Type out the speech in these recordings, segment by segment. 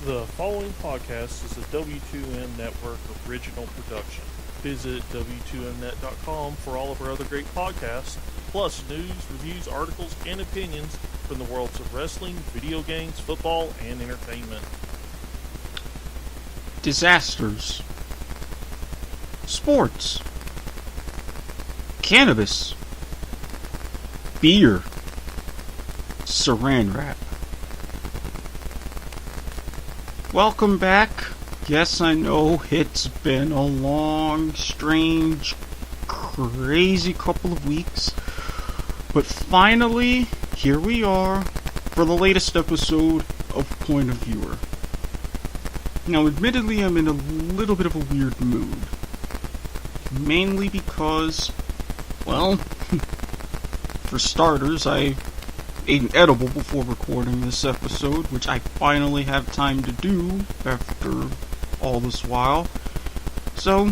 The following podcast is a W2M Network original production. Visit W2Mnet.com for all of our other great podcasts, plus news, reviews, articles, and opinions from the worlds of wrestling, video games, football, and entertainment. Disasters. Sports. Cannabis. Beer. Saran wrap. Welcome back. Yes, I know it's been a long, strange, crazy couple of weeks. But finally, here we are for the latest episode of Point of Viewer. Now, admittedly, I'm in a little bit of a weird mood. Mainly because, well, for starters, I ate an edible before recording this episode, which I finally have time to do after all this while. So,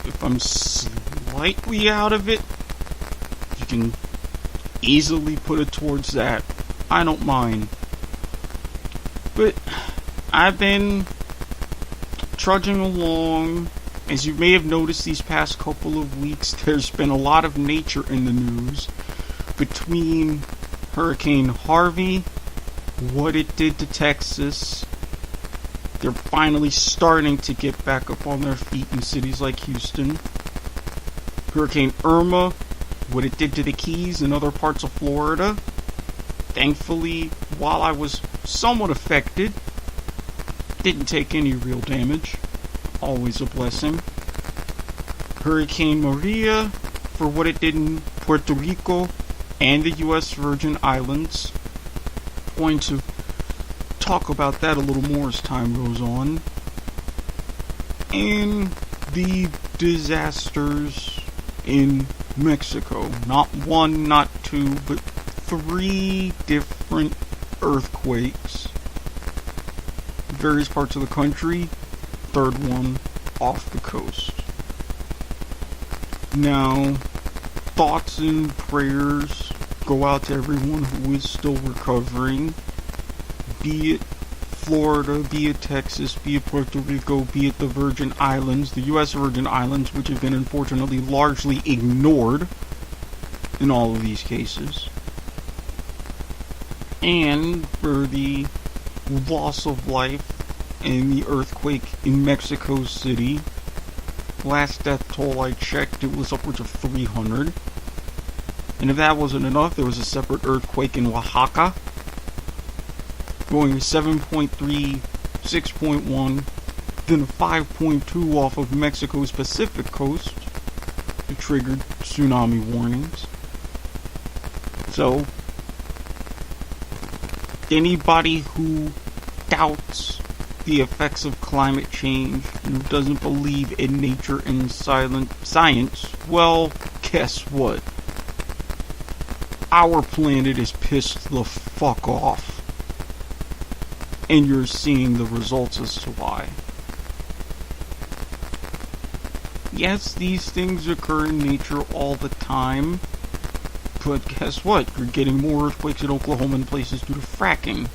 if I'm slightly out of it, you can easily put it towards that. I don't mind. But I've been trudging along. As you may have noticed these past couple of weeks, there's been a lot of nature in the news. Between Hurricane Harvey, what it did to Texas, they're finally starting to get back up on their feet in cities like Houston. Hurricane Irma, what it did to the Keys and other parts of Florida. Thankfully, while I was somewhat affected, didn't take any real damage. Always a blessing. Hurricane Maria, for what it did in Puerto Rico and the U.S. Virgin Islands. Going to talk about that a little more as time goes on. And the disasters in Mexico. Not one, not two, but 3 different earthquakes. Various parts of the country. 3rd one off the coast. Now, thoughts and prayers go out to everyone who is still recovering, be it Florida, be it Texas, be it Puerto Rico, be it the Virgin Islands, the U.S. Virgin Islands, which have been unfortunately largely ignored in all of these cases, and for the loss of life in the earthquake in Mexico City. Last death toll I checked, it was upwards of 300. And if that wasn't enough, there was a separate earthquake in Oaxaca, going 7.3, 6.1, then a 5.2 off of Mexico's Pacific coast. It triggered tsunami warnings. So, anybody who doubts the effects of climate change and who doesn't believe in nature and science, well, guess what? Our planet is pissed the fuck off. And you're seeing the results as to why. Yes, these things occur in nature all the time. But guess what? You're getting more earthquakes in Oklahoma and places due to fracking.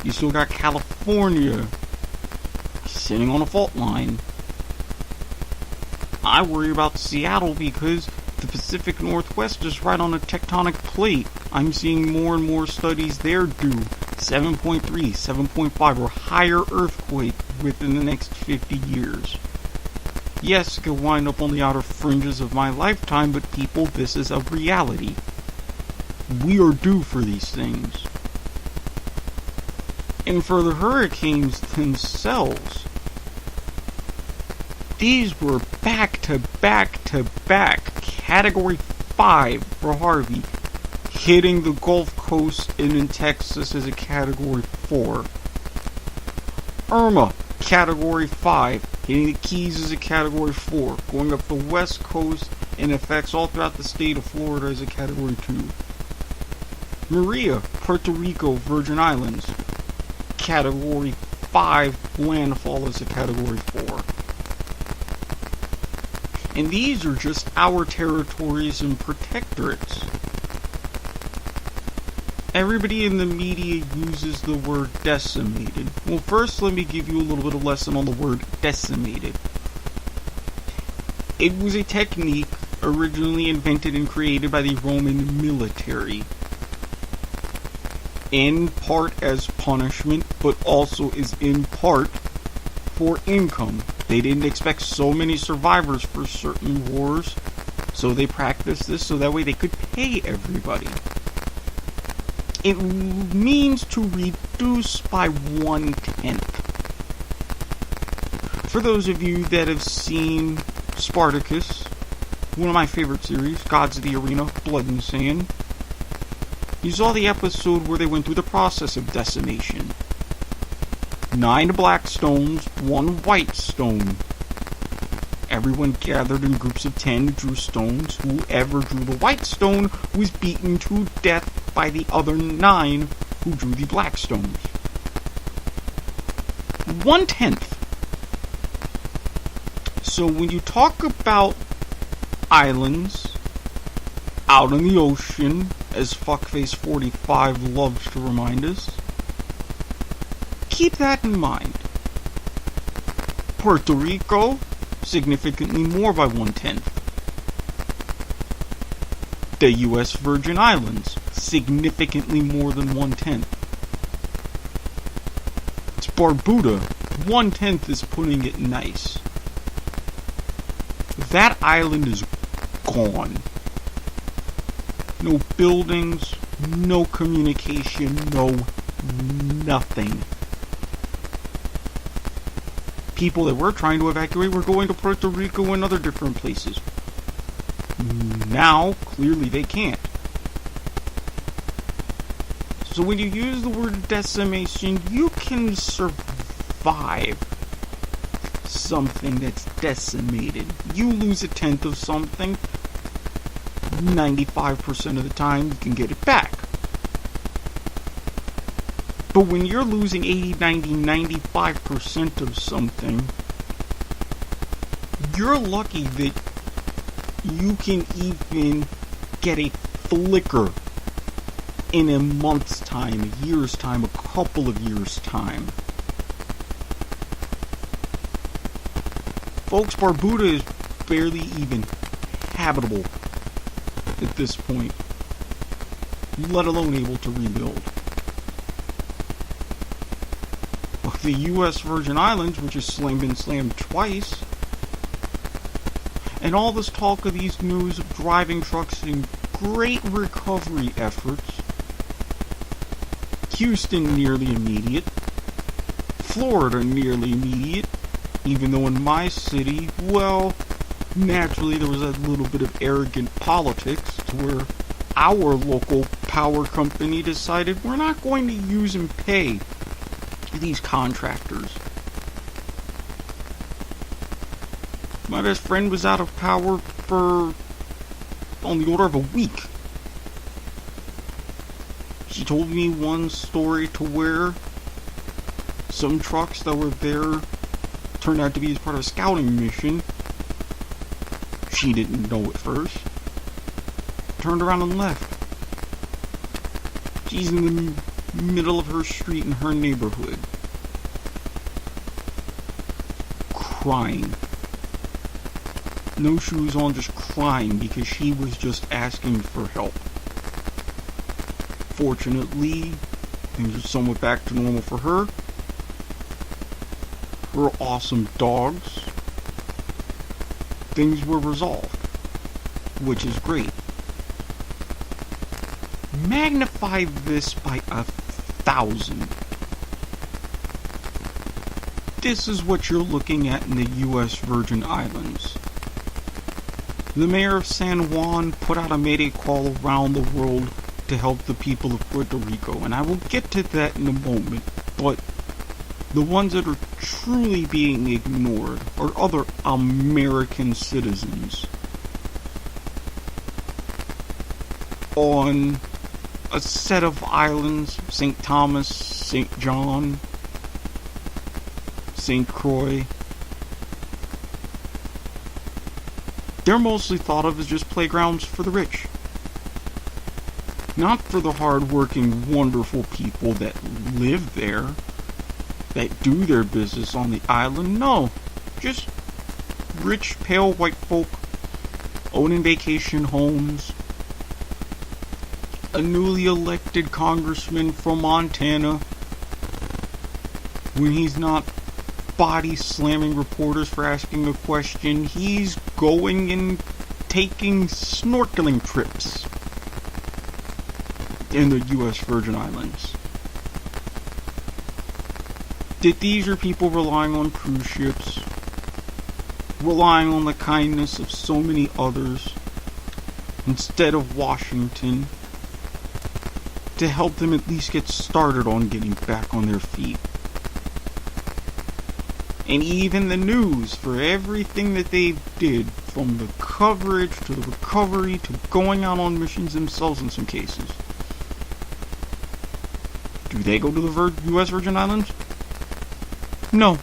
You still got California sitting on a fault line. I worry about Seattle because the Pacific Northwest is right on a tectonic plate. I'm seeing more and more studies there do 7.3, 7.5 or higher earthquake within the next 50 years. Yes, it could wind up on the outer fringes of my lifetime, but people, this is a reality. We are due for these things. And for the hurricanes themselves, these were back to back Category 5 for Harvey, hitting the Gulf Coast and in Texas as a Category 4. Irma, Category 5, hitting the Keys as a Category 4, going up the West Coast and affects all throughout the state of Florida as a Category 2. Maria, Puerto Rico, Virgin Islands, Category 5 landfall as a Category 4. And these are just our territories and protectorates. Everybody in the media uses the word decimated. Well, first let me give you a little bit of lesson on the word decimated. It was a technique originally invented and created by the Roman military. In part as punishment, but also is in part for income. They didn't expect so many survivors for certain wars, so they practiced this so that way they could pay everybody. It means to reduce by 1/10. For those of you that have seen Spartacus, one of my favorite series, Gods of the Arena, Blood and Sand, you saw the episode where they went through the process of decimation. 9 black stones, 1 white stone. Everyone gathered in groups of 10, drew stones. Whoever drew the white stone was beaten to death by the other 9 who drew the black stones. 1/10. So when you talk about islands out in the ocean, as Fuckface45 loves to remind us, keep that in mind. Puerto Rico, significantly more by 1/10. The U.S. Virgin Islands, significantly more than 1/10. It's Barbuda, 1/10 is putting it nice. That island is gone. No buildings, no communication, no nothing. People that were trying to evacuate were going to Puerto Rico and other different places. Now, clearly they can't. So when you use the word decimation, you can survive something that's decimated. You lose 1/10 of something, 95% of the time you can get it back. But when you're losing 80, 90, 95% of something, you're lucky that you can even get a flicker in a month's time, a year's time, a couple of years' time. Folks, Barbuda is barely even habitable at this point, let alone able to rebuild. The U.S. Virgin Islands, which has been slammed twice, and all this talk of these news of driving trucks and great recovery efforts. Houston nearly immediate, Florida nearly immediate, even though in my city, well, naturally there was a little bit of arrogant politics to where our local power company decided we're not going to use and pay these contractors. My best friend was out of power for on the order of a week. She told me one story to where some trucks that were there turned out to be as part of a scouting mission. She didn't know at first. Turned around and left. She's in the middle of her street in her neighborhood, crying. No shoes on, just crying because she was just asking for help. Fortunately, things are somewhat back to normal for her. Her awesome dogs. Things were resolved, which is great. Magnify this by 1,000. This is what you're looking at in the U.S. Virgin Islands. The mayor of San Juan put out a mayday call around the world to help the people of Puerto Rico, and I will get to that in a moment, but the ones that are truly being ignored are other American citizens. On a set of islands, St. Thomas, St. John, St. Croix, they're mostly thought of as just playgrounds for the rich. Not for the hard-working, wonderful people that live there, that do their business on the island. No, just rich, pale white folk owning vacation homes. A newly elected congressman from Montana, when he's not body slamming reporters for asking a question, he's going and taking snorkeling trips in the U.S. Virgin Islands. That these are people relying on cruise ships, relying on the kindness of so many others, instead of Washington, to help them at least get started on getting back on their feet. And even the news, for everything that they did, from the coverage to the recovery to going out on missions themselves in some cases. Do they go to the U.S. Virgin Islands? No.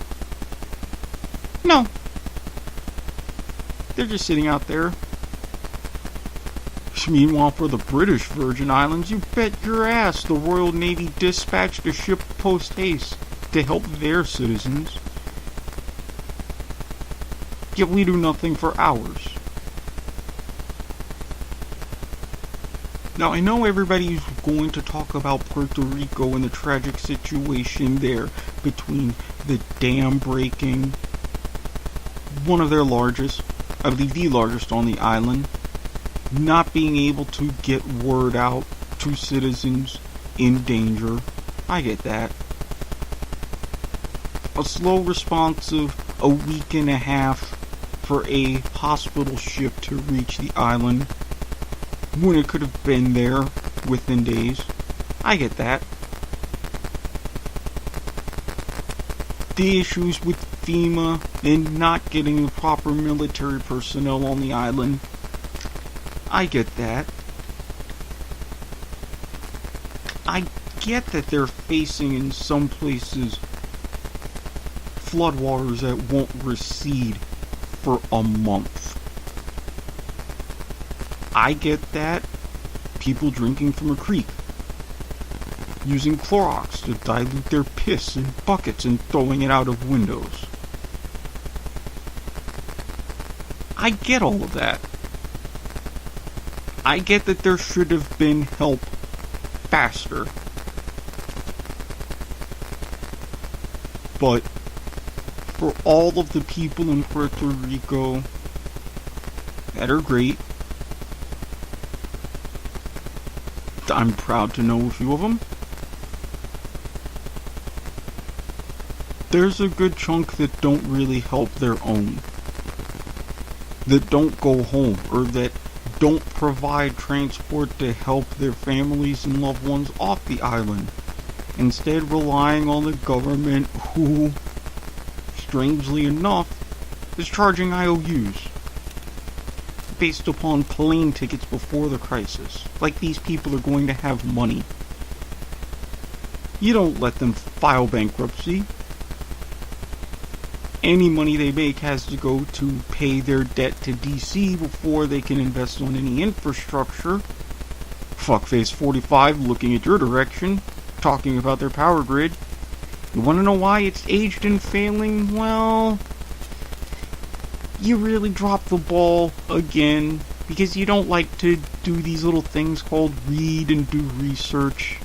No. They're just sitting out there. Meanwhile, for the British Virgin Islands, you bet your ass the Royal Navy dispatched a ship post-haste to help their citizens. Yet we do nothing for ours. Now, I know everybody's going to talk about Puerto Rico and the tragic situation there between the dam breaking, one of their largest, I believe the largest on the island, not being able to get word out to citizens in danger. I get that. A slow response of a week and a half for a hospital ship to reach the island when it could have been there within days. I get that. The issues with FEMA and not getting the proper military personnel on the island. I get that. I get that they're facing in some places floodwaters that won't recede for a month. I get that. People drinking from a creek, using Clorox to dilute their piss in buckets and throwing it out of windows. I get all of that. I get that there should have been help faster. But for all of the people in Puerto Rico that are great, I'm proud to know a few of them, there's a good chunk that don't really help their own, that don't go home, or that don't provide transport to help their families and loved ones off the island, instead relying on the government who, strangely enough, is charging IOUs based upon plane tickets before the crisis. Like these people are going to have money. You don't let them file bankruptcy. Any money they make has to go to pay their debt to DC before they can invest on any infrastructure. Fuckface 45 looking at your direction, talking about their power grid. You want to know why it's aged and failing? Well, you really dropped the ball again, because you don't like to do these little things called read and do research.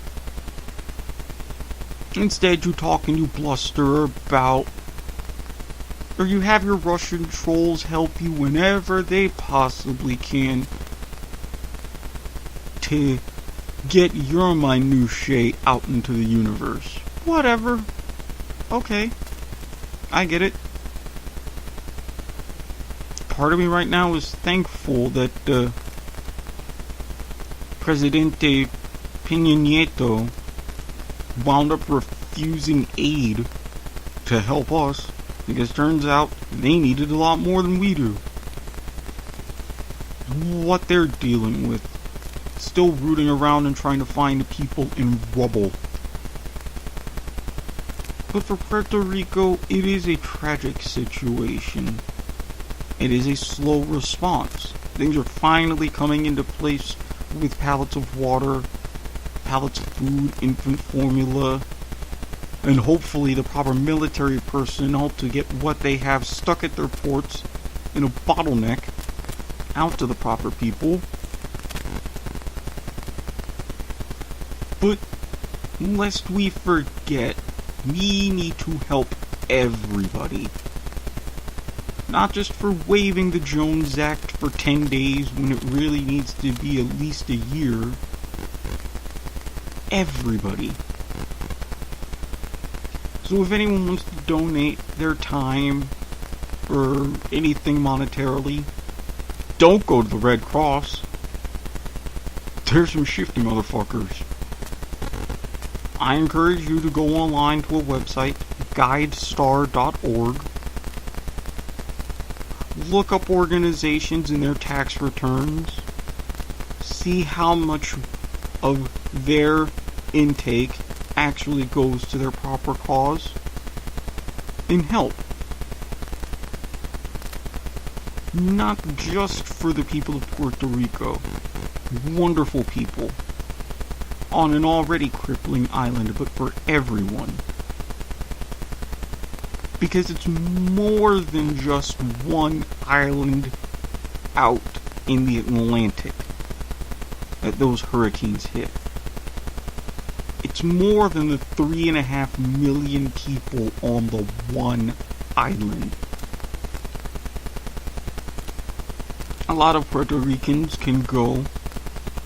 Instead, you talk and you bluster about, or you have your Russian trolls help you whenever they possibly can to get your minutiae out into the universe. Whatever. Okay. I get it. Part of me right now is thankful that Presidente Peña Nieto wound up refusing aid to help us, because turns out they needed a lot more than we do. What they're dealing with, still rooting around and trying to find people in rubble. But for Puerto Rico, it is a tragic situation. It is a slow response. Things are finally coming into place with pallets of water, pallets of food, infant formula, and hopefully the proper military personnel to get what they have stuck at their ports in a bottleneck out to the proper people. But lest we forget, we need to help everybody. Not just for waiving the Jones Act for 10 days when it really needs to be at least a year. Everybody. So if anyone wants to donate their time or anything monetarily, don't go to the Red Cross. There's some shifty motherfuckers. I encourage you to go online to a website, guidestar.org. Look up organizations and their tax returns. See how much of their intake actually goes to their proper cause. And help. Not just for the people of Puerto Rico. Wonderful people. On an already crippling island, but for everyone. Because it's more than just one island out in the Atlantic that those hurricanes hit. It's more than the 3.5 million people on the one island. A lot of Puerto Ricans can go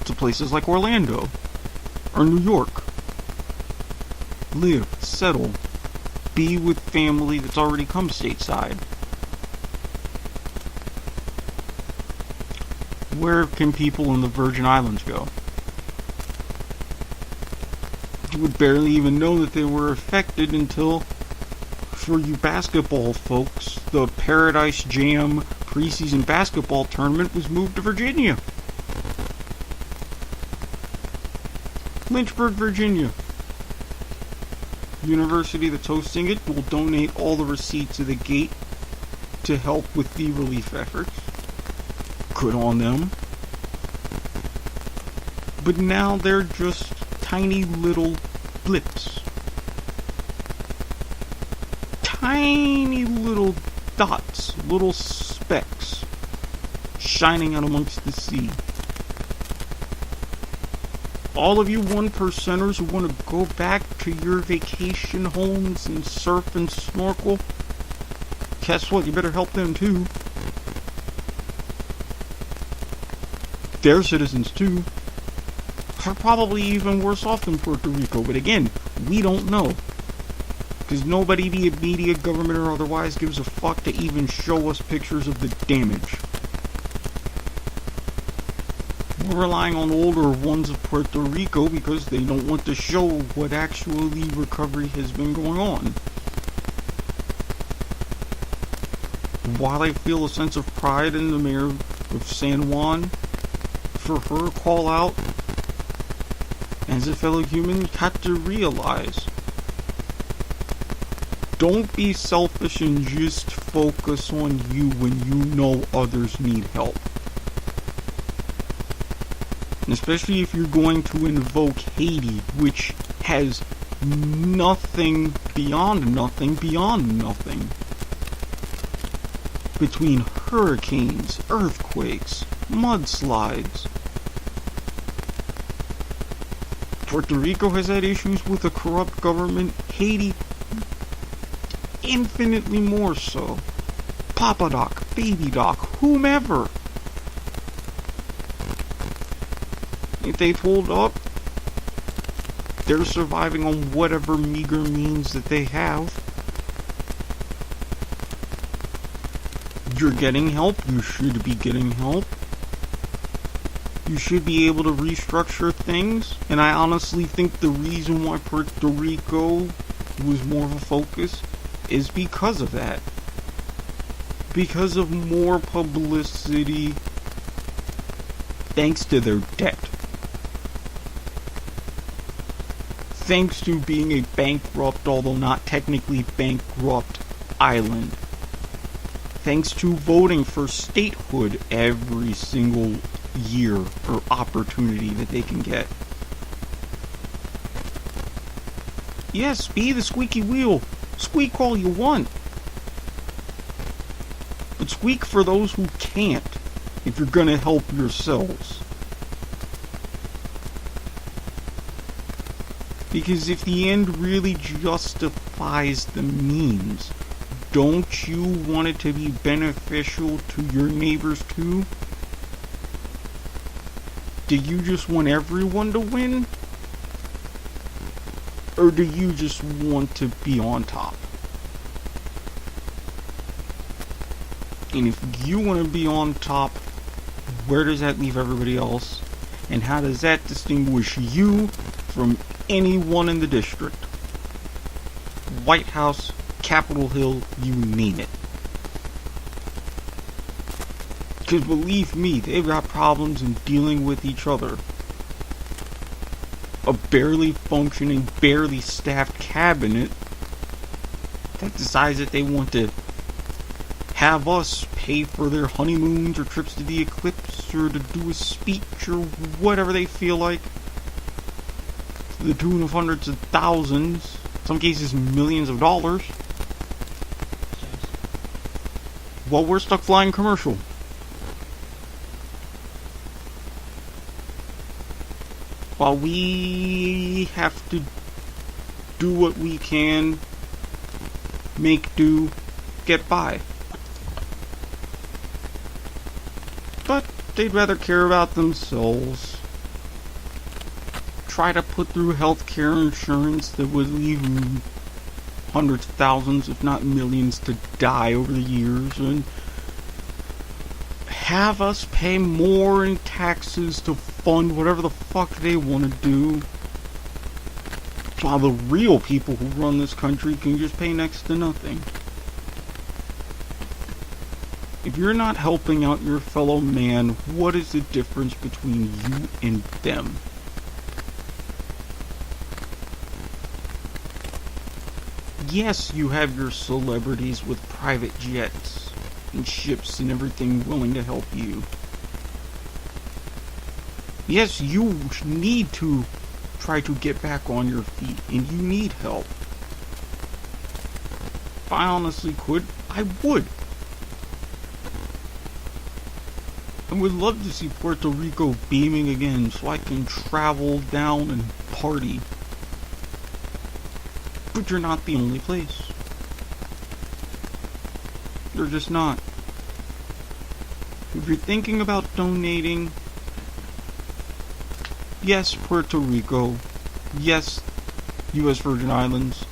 to places like Orlando or New York. Live, settle, be with family that's already come stateside. Where can people in the Virgin Islands go? You would barely even know that they were affected until, for you basketball folks, the Paradise Jam preseason basketball tournament was moved to Virginia. Lynchburg, Virginia. The university that's hosting it will donate all the receipts of the gate to help with the relief efforts. Good on them. But now they're just tiny little blips. Tiny little dots, little specks, shining out amongst the sea. All of you 1%ers who want to go back to your vacation homes and surf and snorkel, guess what? You better help them too. They're citizens too. They're probably even worse off than Puerto Rico, but again, we don't know. Because nobody, be it media, government, or otherwise, gives a fuck to even show us pictures of the damage. We're relying on older ones of Puerto Rico because they don't want to show what actually recovery has been going on. While I feel a sense of pride in the mayor of San Juan for her call out, as a fellow human, you have to realize, don't be selfish and just focus on you when you know others need help. Especially if you're going to invoke Haiti, which has nothing beyond nothing between hurricanes, earthquakes, mudslides. Puerto Rico has had issues with a corrupt government. Haiti, infinitely more so. Papa Doc, Baby Doc, whomever. If they hold up, they're surviving on whatever meager means that they have. You're getting help. You should be getting help. You should be able to restructure things. And I honestly think the reason why Puerto Rico was more of a focus is because of that. Because of more publicity thanks to their debt. Thanks to being a bankrupt, although not technically bankrupt, island. Thanks to voting for statehood every single year or opportunity that they can get. Yes, be the squeaky wheel. Squeak all you want. But squeak for those who can't, if you're gonna help yourselves. Because if the end really justifies the means, don't you want it to be beneficial to your neighbors too? Do you just want everyone to win? Or do you just want to be on top? And if you want to be on top, where does that leave everybody else? And how does that distinguish you from anyone in the district? White House, Capitol Hill, you name it. Because believe me, they've got problems in dealing with each other. A barely functioning, barely staffed cabinet that decides that they want to have us pay for their honeymoons or trips to the eclipse or to do a speech or whatever they feel like, to the tune of hundreds of thousands, some cases millions of dollars, while we're stuck flying commercial. While we have to do what we can, make do, get by. But they'd rather care about themselves. Try to put through healthcare insurance that would leave hundreds of thousands, if not millions, to die over the years, and have us pay more in taxes to fund whatever the fuck they want to do, while the real people who run this country can just pay next to nothing. If you're not helping out your fellow man, what is the difference between you and them? Yes, you have your celebrities with private jets and ships and everything willing to help you. Yes, you need to try to get back on your feet, and you need help. If I honestly could, I would. I would love to see Puerto Rico beaming again so I can travel down and party. But you're not the only place. You're just not. If you're thinking about donating, yes, Puerto Rico, yes, U.S. Virgin Islands,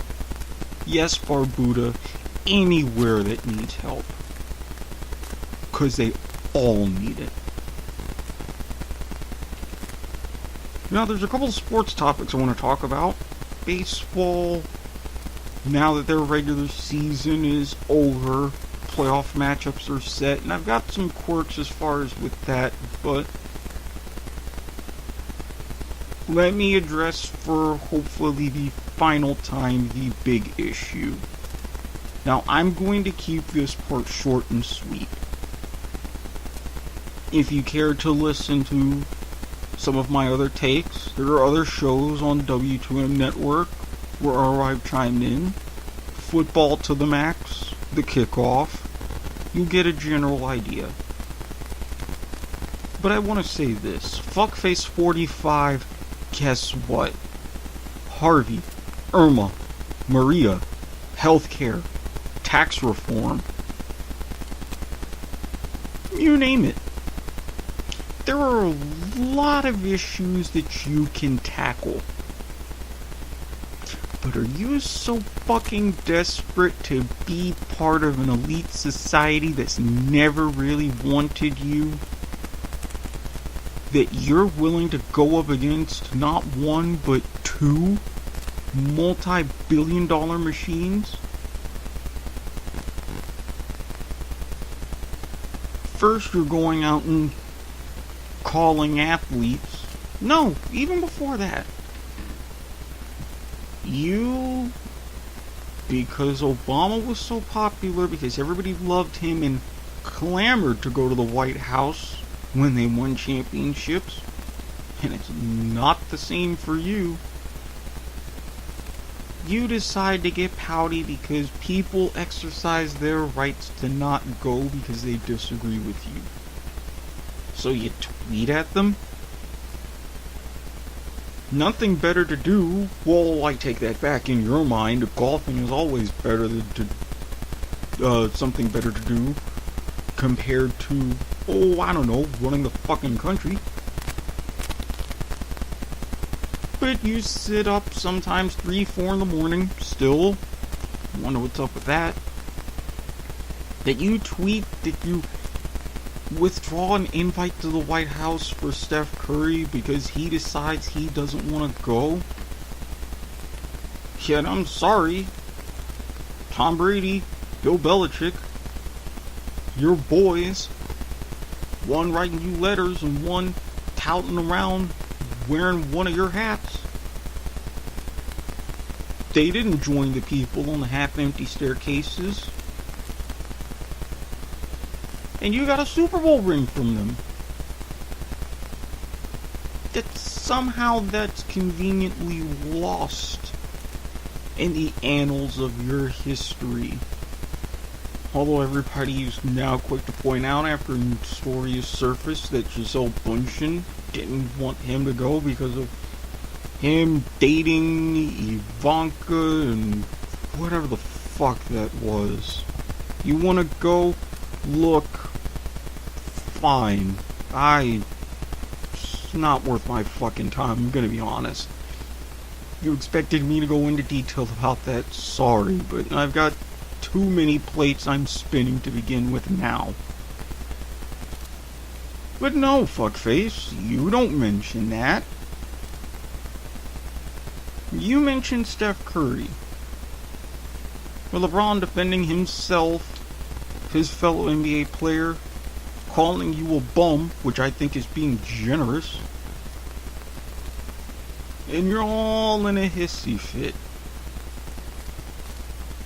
yes, Barbuda, anywhere that needs help. Because they all need it. Now, there's a couple of sports topics I want to talk about. Baseball, now that their regular season is over, playoff matchups are set, and I've got some quirks as far as with that, but let me address for hopefully the final time the big issue. Now, I'm going to keep this part short and sweet. If you care to listen to some of my other takes, there are other shows on W2M Network where I've chimed in. Football to the Max, The Kickoff. You get a general idea. But I want to say this. Fuckface 45, guess what? Harvey, Irma, Maria, healthcare, tax reform. You name it. There are a lot of issues that you can tackle. But are you so fucking desperate to be part of an elite society that's never really wanted you, that you're willing to go up against not one but two multi-billion-dollar machines? First, you're going out and calling athletes. No, even before that. You, because Obama was so popular, because everybody loved him and clamored to go to the White House, when they won championships, and it's not the same for you. You decide to get pouty because people exercise their rights to not go because they disagree with you. So you tweet at them? Nothing better to do. Well, I take that back. In your mind, golfing is always better something better to do compared to, I don't know, running the fucking country. But you sit up sometimes 3, 4 in the morning, still. Wonder what's up with that. That you tweet that you withdraw an invite to the White House for Steph Curry because he decides he doesn't want to go. Yet I'm sorry. Tom Brady, Bill Belichick, your boys, one writing you letters and one touting around wearing one of your hats. They didn't join the people on the half-empty staircases. And you got a Super Bowl ring from them. Somehow that's conveniently lost in the annals of your history. Although everybody is now quick to point out after a story has surfaced that Gisele Bündchen didn't want him to go because of him dating Ivanka and whatever the fuck that was. You want to go? Look, fine. It's not worth my fucking time, I'm gonna be honest. You expected me to go into detail about that, sorry, but I've got too many plates I'm spinning to begin with now. But no, fuckface, you don't mention that. You mentioned Steph Curry. With LeBron defending himself, his fellow NBA player, calling you a bum, which I think is being generous. And you're all in a hissy fit.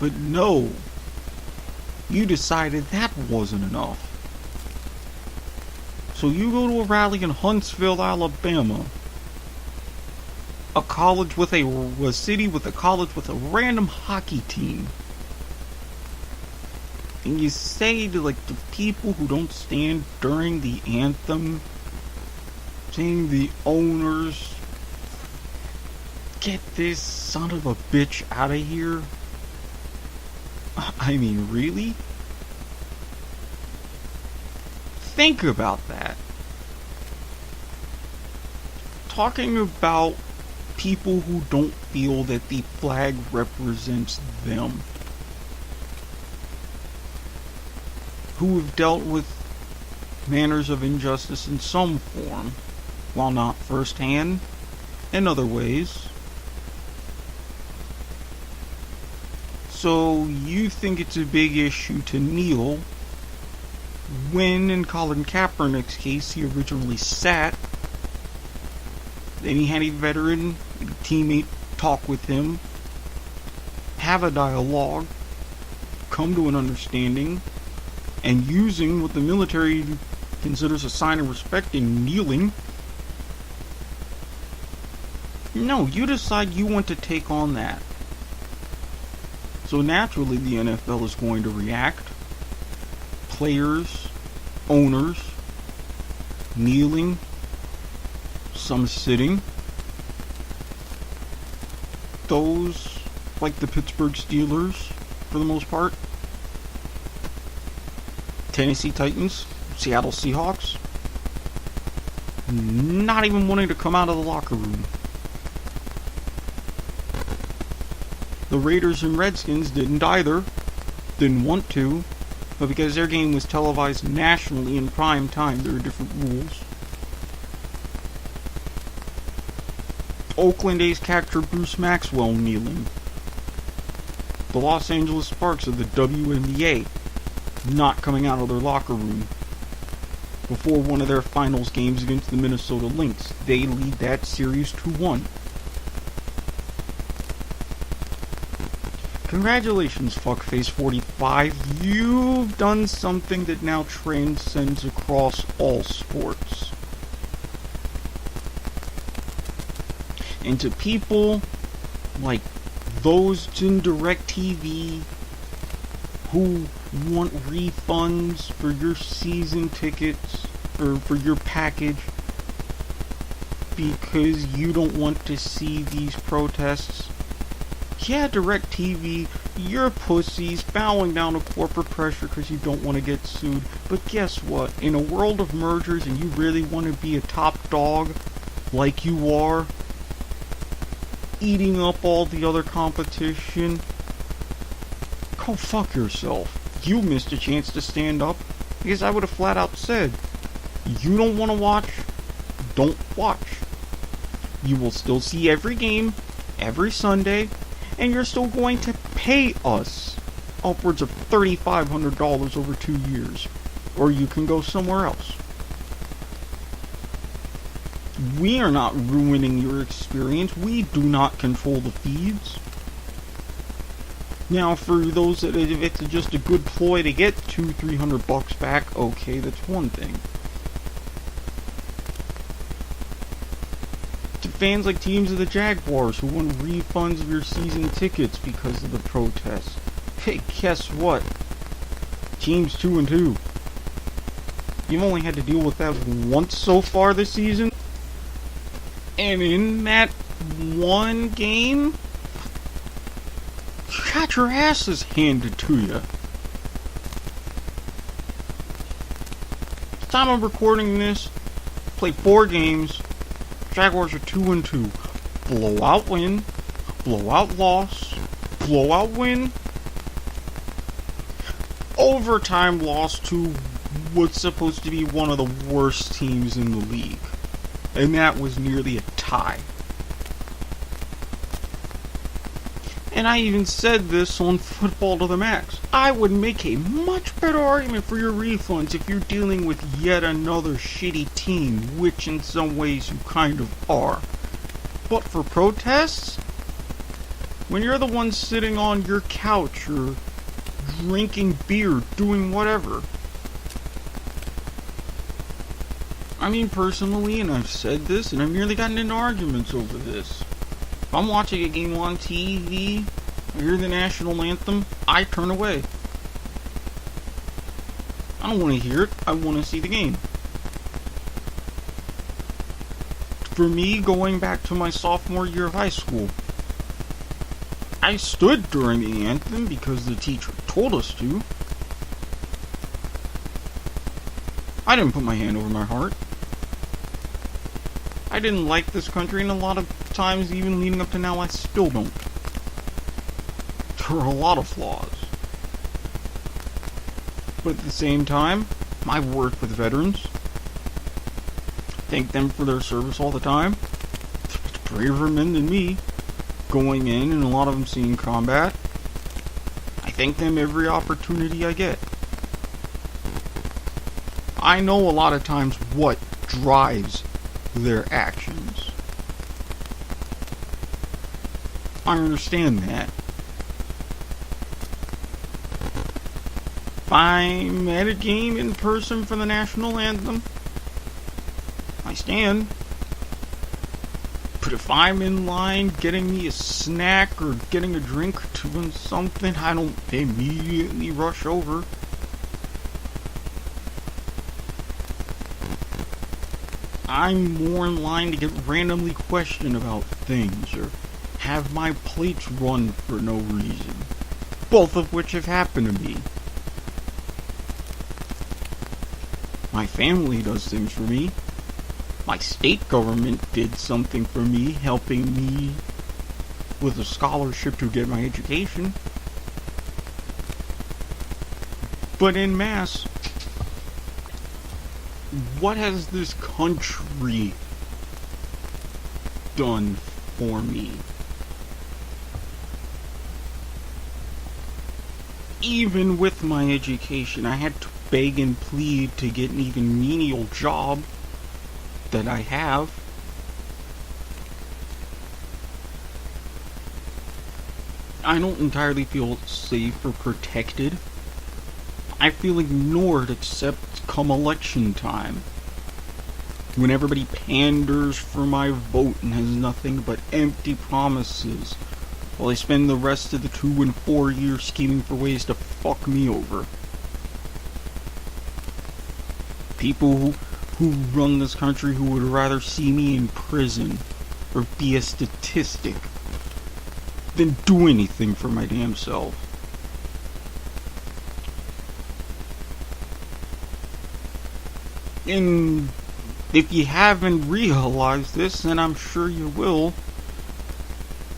But no, you decided that wasn't enough. So you go to a rally in Huntsville, Alabama. A city with a college with a random hockey team. And you say to the people who don't stand during the anthem, saying the owners, get this son of a bitch out of here. I mean, really? Think about that. Talking about people who don't feel that the flag represents them. Who have dealt with manners of injustice in some form, while not firsthand, in other ways. So you think it's a big issue to kneel when, in Colin Kaepernick's case, he originally sat. Then he had a veteran, a teammate, talk with him, have a dialogue, come to an understanding, and using what the military considers a sign of respect in kneeling. No, you decide you want to take on that. So naturally the NFL is going to react. Players, owners, kneeling, some sitting. Those, like the Pittsburgh Steelers, for the most part. Tennessee Titans, Seattle Seahawks, not even wanting to come out of the locker room. The Raiders and Redskins didn't either. Didn't want to. But because their game was televised nationally in prime time, there are different rules. Oakland A's catcher Bruce Maxwell kneeling. The Los Angeles Sparks of the WNBA not coming out of their locker room before one of their finals games against the Minnesota Lynx. They lead that series 2-1. Congratulations, Fuckface45. You've done something that now transcends across all sports. And to people like those in DirecTV who want refunds for your season tickets or for your package because you don't want to see these protests, yeah, DirecTV, you're pussies bowing down to corporate pressure because you don't want to get sued. But guess what? In a world of mergers and you really want to be a top dog like you are, eating up all the other competition, go fuck yourself. You missed a chance to stand up because I would have flat out said, you don't want to watch, don't watch. You will still see every game, every Sunday, and you're still going to pay us upwards of $3,500 over 2 years. Or you can go somewhere else. We are not ruining your experience. We do not control the feeds. Now, for those that if it's just a good ploy to get $200-300 back, okay, that's one thing. To fans like teams of the Jaguars who want refunds of your season tickets because of the protests, hey, guess what? Teams 2-2. You've only had to deal with that once so far this season. And in that one game, you got your asses handed to you. The time I'm recording this, played 4 games. Jaguars are 2-2. Blowout win, blowout loss, blowout win, overtime loss to what's supposed to be one of the worst teams in the league. And that was nearly a tie. And I even said this on Football to the Max. I would make a much better argument for your refunds if you're dealing with yet another shitty team, which in some ways you kind of are. But for protests, when you're the one sitting on your couch or drinking beer, doing whatever, I mean, personally, and I've said this, and I've nearly gotten into arguments over this. If I'm watching a game on TV, I hear the national anthem, I turn away. I don't want to hear it, I want to see the game. For me, going back to my sophomore year of high school, I stood during the anthem because the teacher told us to. I didn't put my hand over my heart. I didn't like this country, and a lot of times, even leading up to now, I still don't. There are a lot of flaws. But at the same time, I work with veterans. Thank them for their service all the time. It's braver men than me, going in and a lot of them seeing combat. I thank them every opportunity I get. I know a lot of times what drives their actions. I understand that. If I'm at a game in person for the national anthem, I stand. But if I'm in line getting me a snack or getting a drink or doing something, I don't immediately rush over. I'm more in line to get randomly questioned about things or have my plates run for no reason. Both of which have happened to me. My family does things for me. My state government did something for me, helping me with a scholarship to get my education. But en masse, what has this country done for me? Even with my education, I had to beg and plead to get an even menial job that I have. I don't entirely feel safe or protected. I feel ignored except come election time, when everybody panders for my vote and has nothing but empty promises, while I spend the rest of the 2 and 4 years scheming for ways to fuck me over. People who run this country who would rather see me in prison or be a statistic than do anything for my damn self. And if you haven't realized this, and I'm sure you will,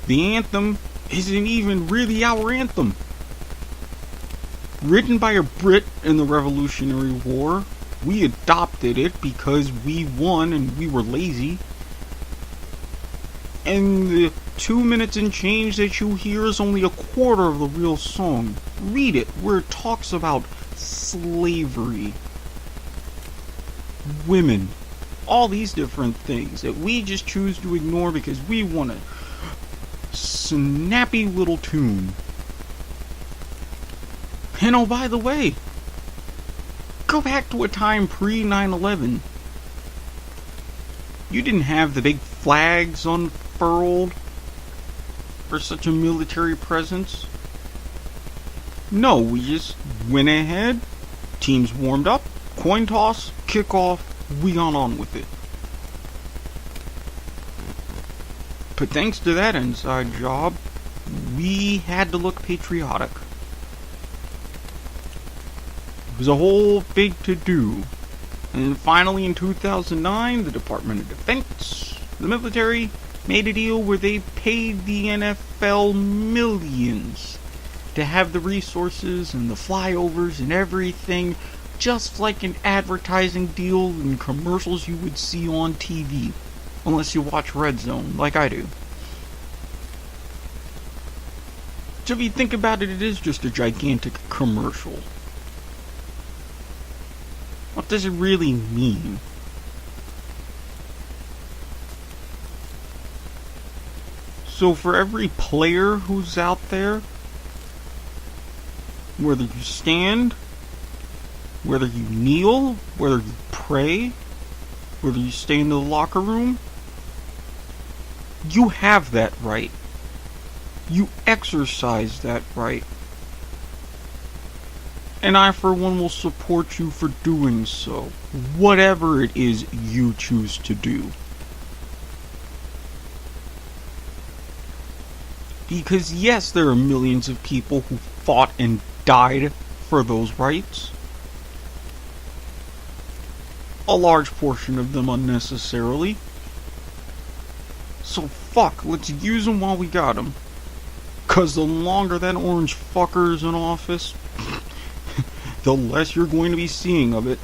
the anthem isn't even really our anthem. Written by a Brit in the Revolutionary War, we adopted it because we won and we were lazy. And the 2 minutes and change that you hear is only a quarter of the real song. Read it, where it talks about slavery, women, all these different things that we just choose to ignore because we want a snappy little tune. And oh, by the way, go back to a time pre-9/11. You didn't have the big flags unfurled for such a military presence. No, we just went ahead, teams warmed up, coin toss, kickoff, we got on with it. But thanks to that inside job, we had to look patriotic. It was a whole big to-do. And finally in 2009, the Department of Defense, the military, made a deal where they paid the NFL millions to have the resources and the flyovers and everything, just like an advertising deal and commercials you would see on TV, unless you watch Red Zone, like I do. So if you think about it, it is just a gigantic commercial. What does it really mean? So for every player who's out there, whether you stand, whether you kneel, whether you pray, whether you stay in the locker room, you have that right. You exercise that right. And I, for one, will support you for doing so, whatever it is you choose to do. Because yes, there are millions of people who fought and died for those rights. A large portion of them unnecessarily. So fuck, let's use them while we got them. 'Cause the longer that orange fucker's in office, the less you're going to be seeing of it.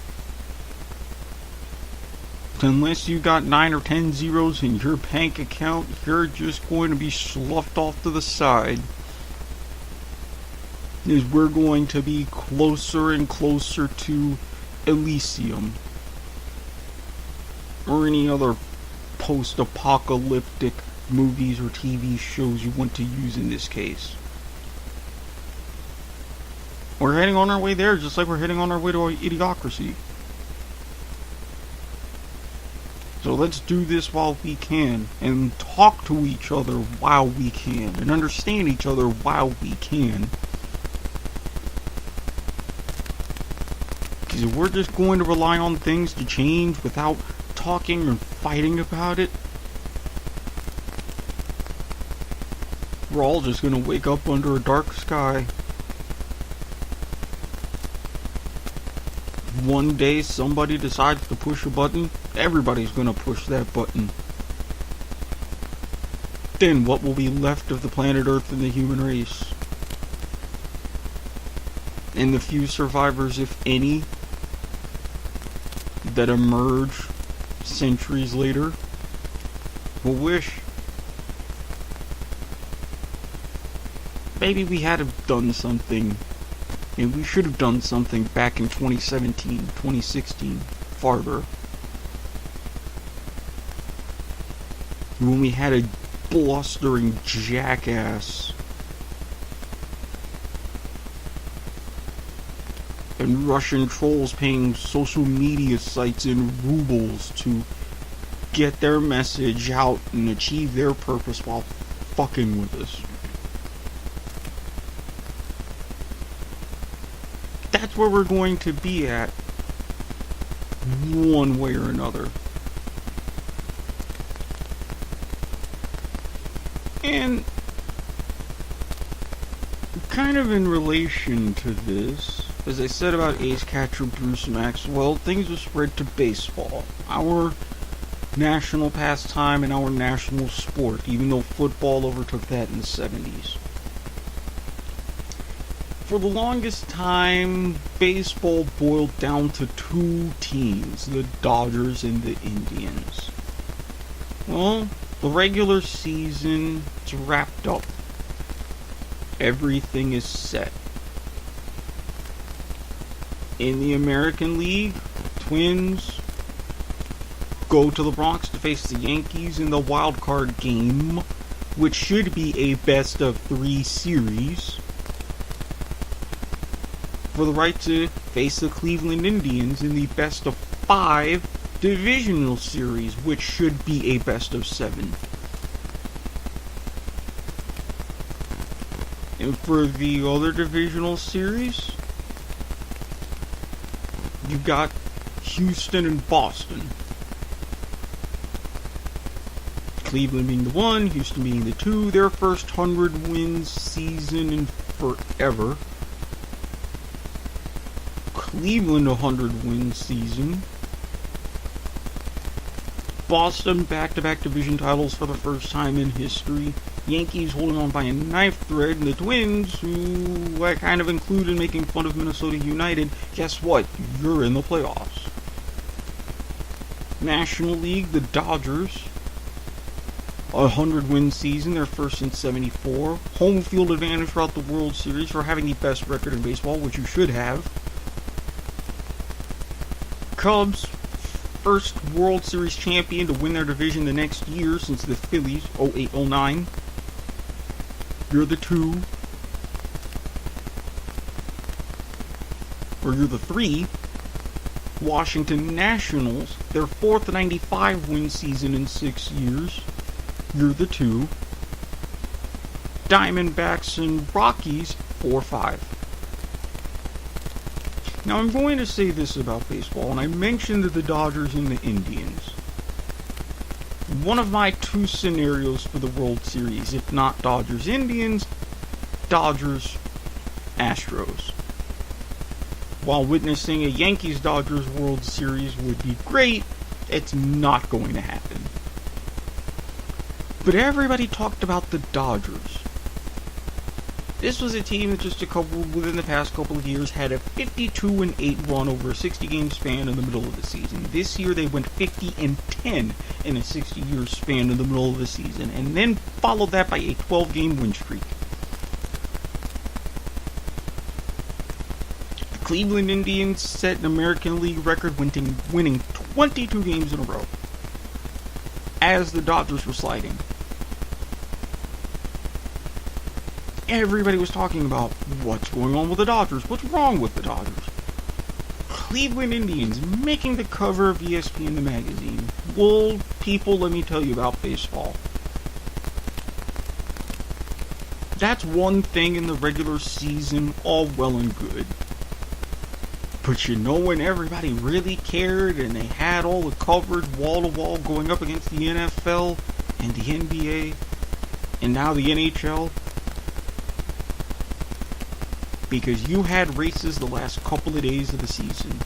Unless you got 9 or 10 zeros in your bank account, you're just going to be sloughed off to the side. As we're going to be closer and closer to Elysium. Or any other post-apocalyptic movies or TV shows you want to use in this case. We're heading on our way there, just like we're heading on our way to idiocracy. So let's do this while we can, and talk to each other while we can, and understand each other while we can. Because if we're just going to rely on things to change without talking or fighting about it, we're all just going to wake up under a dark sky. One day somebody decides to push a button, everybody's gonna push that button. Then what will be left of the planet Earth and the human race? And the few survivors, if any, that emerge centuries later will wish maybe we had have done something. And we should have done something back in 2017, 2016, farther. When we had a blustering jackass and Russian trolls paying social media sites in rubles to get their message out and achieve their purpose while fucking with us. That's where we're going to be at, one way or another. And kind of in relation to this, as I said about ace catcher Bruce Maxwell, things are spread to baseball, our national pastime and our national sport, even though football overtook that in the 70s. For the longest time, baseball boiled down to two teams, the Dodgers and the Indians. Well, the regular season is wrapped up. Everything is set. In the American League, Twins go to the Bronx to face the Yankees in the wild card game, which should be a best of 3 series, for the right to face the Cleveland Indians in the best of 5 divisional series, which should be a best of 7. And for the other divisional series, you've got Houston and Boston. Cleveland being the 1, Houston being the 2, their first 100 wins season in forever. Cleveland 100 win season. Boston back-to-back division titles for the first time in history. Yankees holding on by a knife thread, and the Twins, who I kind of include in making fun of Minnesota United, guess what? You're in the playoffs. National League, the Dodgers, 100 win season, their first since 74. Home field advantage throughout the World Series for having the best record in baseball, which you should have. Cubs, first World Series champion to win their division the next year since the Phillies, 08-09. You're the 2. Or you're the 3. Washington Nationals, their 4th 95 win season in 6 years. You're the 2. Diamondbacks and Rockies, 4-5. Now I'm going to say this about baseball, and I mentioned the Dodgers and the Indians. One of my 2 scenarios for the World Series, if not Dodgers-Indians, Dodgers-Astros. While witnessing a Yankees-Dodgers World Series would be great, it's not going to happen. But everybody talked about the Dodgers. This was a team that within the past couple of years had a 52-8 run over a 60-game span in the middle of the season. This year they went 50-10 in a 60-year span in the middle of the season, and then followed that by a 12-game win streak. The Cleveland Indians set an American League record winning 22 games in a row, as the Dodgers were sliding. Everybody was talking about what's going on with the Dodgers, what's wrong with the Dodgers. Cleveland Indians making the cover of ESPN the magazine. Well, people, let me tell you about baseball. That's one thing in the regular season, all well and good. But you know when everybody really cared and they had all the coverage wall-to-wall going up against the NFL and the NBA and now the NHL? Because you had races the last couple of days of the season.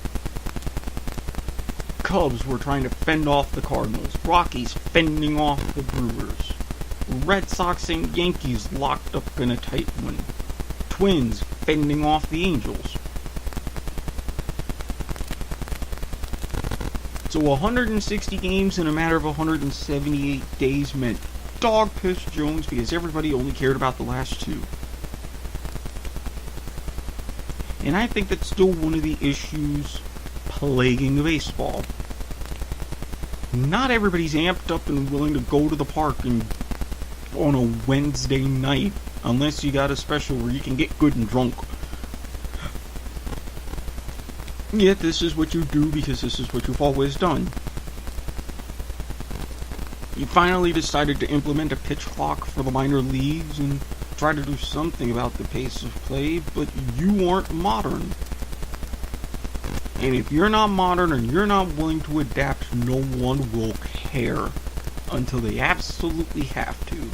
Cubs were trying to fend off the Cardinals. Rockies fending off the Brewers. Red Sox and Yankees locked up in a tight one. Twins fending off the Angels. So 160 games in a matter of 178 days meant dog piss Jones because everybody only cared about the last 2. And I think that's still one of the issues plaguing baseball. Not everybody's amped up and willing to go to the park and on a Wednesday night, unless you got a special where you can get good and drunk. Yet this is what you do because this is what you've always done. You finally decided to implement a pitch clock for the minor leagues and try to do something about the pace of play, but you aren't modern. And if you're not modern and you're not willing to adapt, no one will care until they absolutely have to.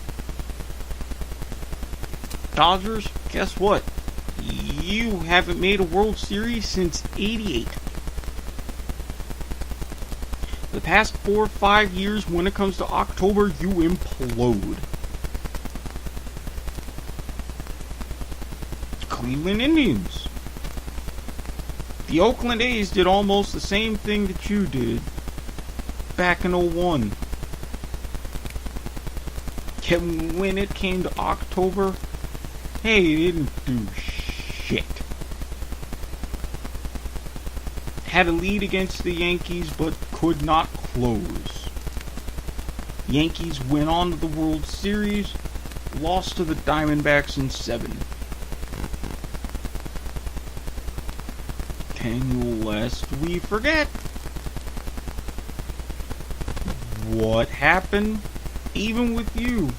Dodgers, guess what? You haven't made a World Series since '88. The past 4 or 5 years, when it comes to October, you implode. Cleveland Indians. The Oakland A's did almost the same thing that you did back in '01. Yet when it came to October, hey, they didn't do shit. Had a lead against the Yankees, but could not close. Yankees went on to the World Series, lost to the Diamondbacks in 7. And lest we forget, what happened, even with you,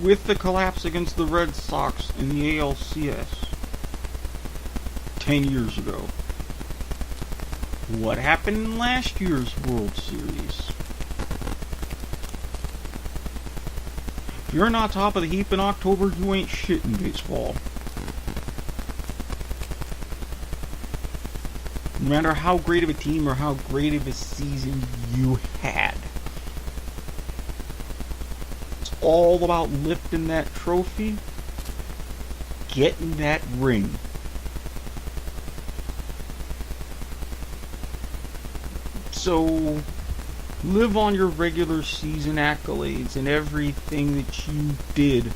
with the collapse against the Red Sox in the ALCS 10 years ago. What happened in last year's World Series? If you're not top of the heap in October, you ain't shit in baseball. No matter how great of a team or how great of a season you had. It's all about lifting that trophy, getting that ring. So, live on your regular season accolades and everything that you did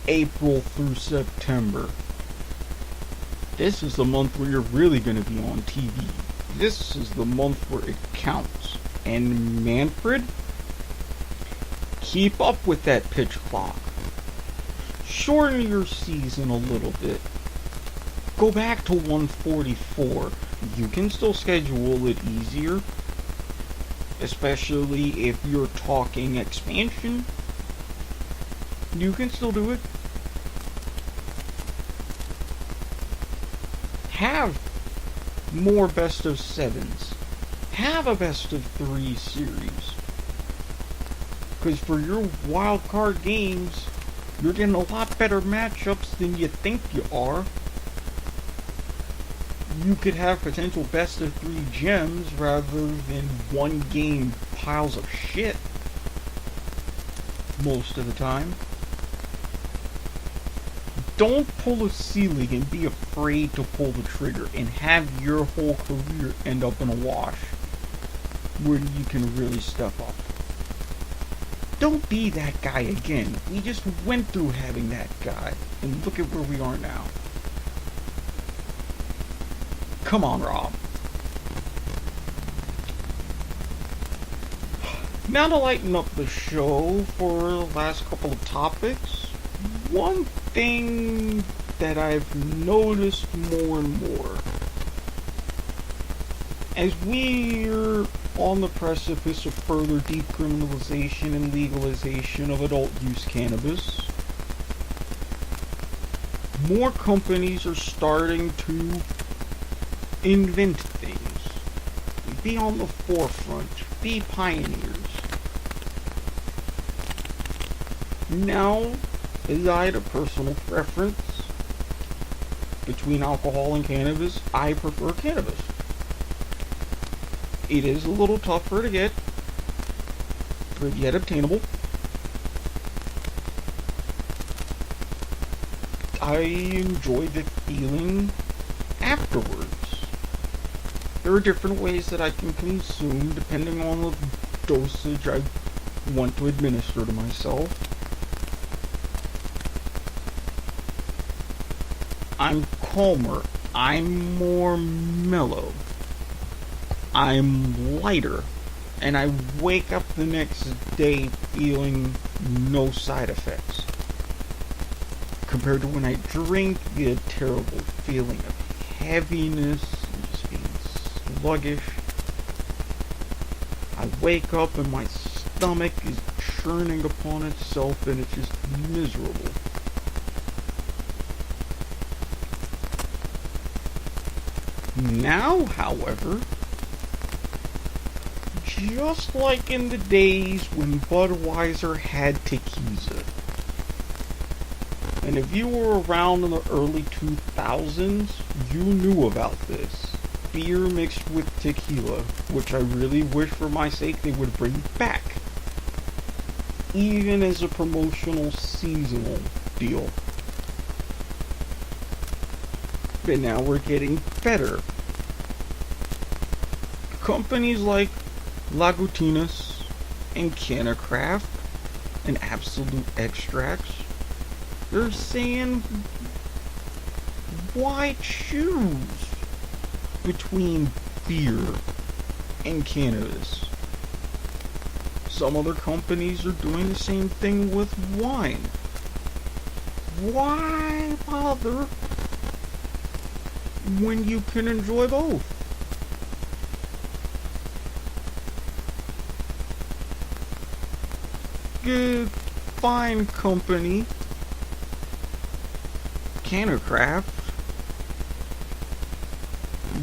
April through September. This is the month where you're really going to be on TV. This is the month where it counts. And Manfred, keep up with that pitch clock. Shorten your season a little bit. Go back to 144. You can still schedule it easier, especially if you're talking expansion. You can still do it. Have more best of 7s. Have a best of 3 series. Because for your wild card games, you're getting a lot better matchups than you think you are. You could have potential best of 3 gems rather than 1 game piles of shit most of the time. Don't pull a ceiling and be afraid to pull the trigger and have your whole career end up in a wash where you can really step up. Don't be that guy again. We just went through having that guy, and look at where we are now. Come on, Rob. Now to lighten up the show for the last couple of topics, one thing that I've noticed more and more, as we're on the precipice of further decriminalization and legalization of adult use cannabis, more companies are starting to invent things. Be on the forefront. Be pioneers. Now, as I had a personal preference between alcohol and cannabis, I prefer cannabis. It is a little tougher to get, but yet obtainable. I enjoy the feeling afterwards. There are different ways that I can consume depending on the dosage I want to administer to myself. I'm calmer. I'm more mellow. I'm lighter. And I wake up the next day feeling no side effects. Compared to when I drink, the terrible feeling of heaviness and just being sluggish. I wake up and my stomach is churning upon itself and it's just miserable. Now, however, just like in the days when Budweiser had tequila, and if you were around in the early 2000s, you knew about this. Beer mixed with tequila, which I really wish for my sake they would bring back. Even as a promotional seasonal deal. But now we're getting better. Companies like Lagutinas and Cannacraft and Absolute Extracts, they're saying, why choose between beer and cannabis? Some other companies are doing the same thing with wine. Why bother when you can enjoy both? Good, fine company, Cannacraft,